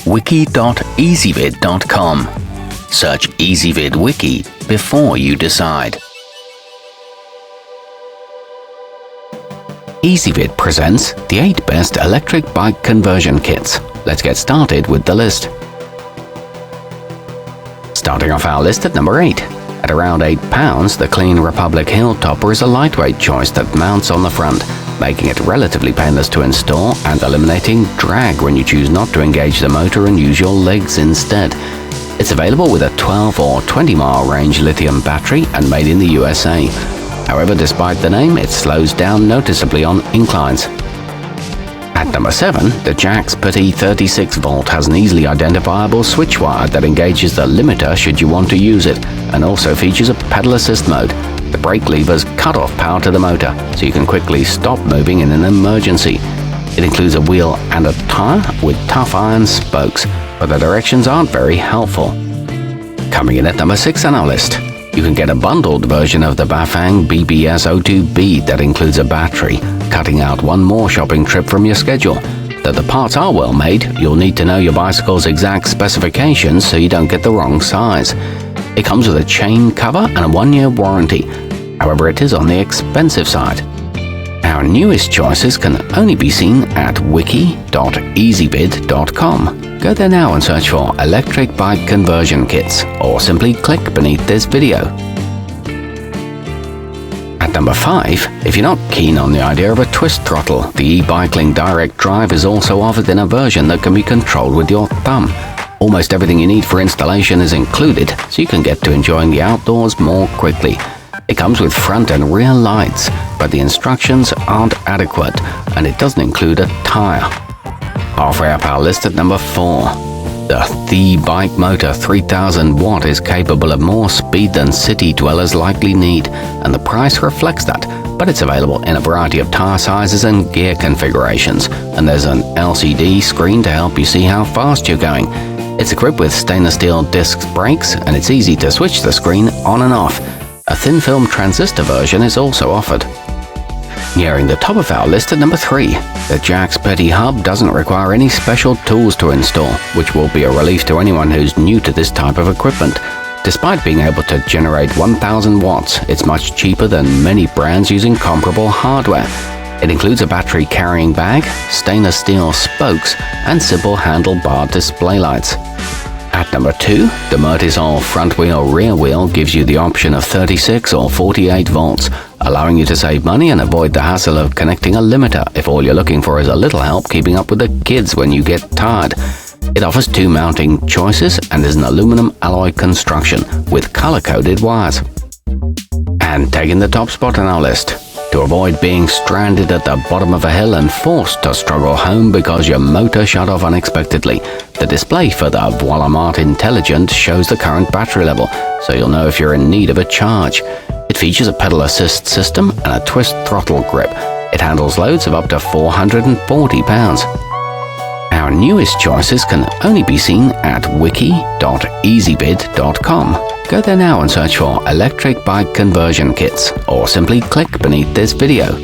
wiki.ezvid.com. Search Ezvid Wiki before you decide. Ezvid presents the 8 best electric bike conversion kits. Let's get started with the list. Starting off our list at number 8. At around £8, the Clean Republic Hilltopper is a lightweight choice that mounts on the front, making it relatively painless to install and eliminating drag when you choose not to engage the motor and use your legs instead. It's available with a 12 or 20 mile range lithium battery and made in the USA. However, despite the name, it slows down noticeably on inclines. At number 7, the jaxpety 36V has an easily identifiable switch wire that engages the limiter should you want to use it, and also features a pedal assist mode. The brake levers cut off power to the motor, so you can quickly stop moving in an emergency. It includes a wheel and a tire with tough iron spokes, but the directions aren't very helpful. Coming in at number 6 on our list, you can get a bundled version of the Bafang BBS02B that includes a battery, cutting out one more shopping trip from your schedule. Though the parts are well made, you'll need to know your bicycle's exact specifications so you don't get the wrong size. It comes with a chain cover and a 1-year warranty. However, it is on the expensive side. Our newest choices can only be seen at wiki.ezvid.com. Go there now and search for electric bike conversion kits, or simply click beneath this video. At number 5, if you're not keen on the idea of a twist throttle, the ebikeling direct drive is also offered in a version that can be controlled with your thumb. Almost everything you need for installation is included, so you can get to enjoying the outdoors more quickly. It comes with front and rear lights, but the instructions aren't adequate, and it doesn't include a tire. Halfway up our list at number 4. The theebikemotor 3000 watt is capable of more speed than city dwellers likely need, and the price reflects that, but it's available in a variety of tire sizes and gear configurations, and there's an LCD screen to help you see how fast you're going. It's equipped with stainless steel disc brakes, and it's easy to switch the screen on and off. A thin film transistor version is also offered. Nearing the top of our list at number 3, the jaxpety hub doesn't require any special tools to install, which will be a relief to anyone who's new to this type of equipment. Despite being able to generate 1000 watts, it's much cheaper than many brands using comparable hardware. It includes a battery carrying bag, stainless steel spokes, and simple handlebar display lights. At number 2, the murtisol front wheel rear wheel gives you the option of 36 or 48 volts, allowing you to save money and avoid the hassle of connecting a limiter if all you're looking for is a little help keeping up with the kids when you get tired. It offers 2 mounting choices and is an aluminum alloy construction with color-coded wires. And taking the top spot on our list, to avoid being stranded at the bottom of a hill and forced to struggle home because your motor shut off unexpectedly, the display for the voilamart Intelligent shows the current battery level, so you'll know if you're in need of a charge. It features a pedal assist system and a twist throttle grip. It handles loads of up to 440 pounds. Our newest choices can only be seen at wiki.ezvid.com. Go there now and search for electric bike conversion kits, or simply click beneath this video.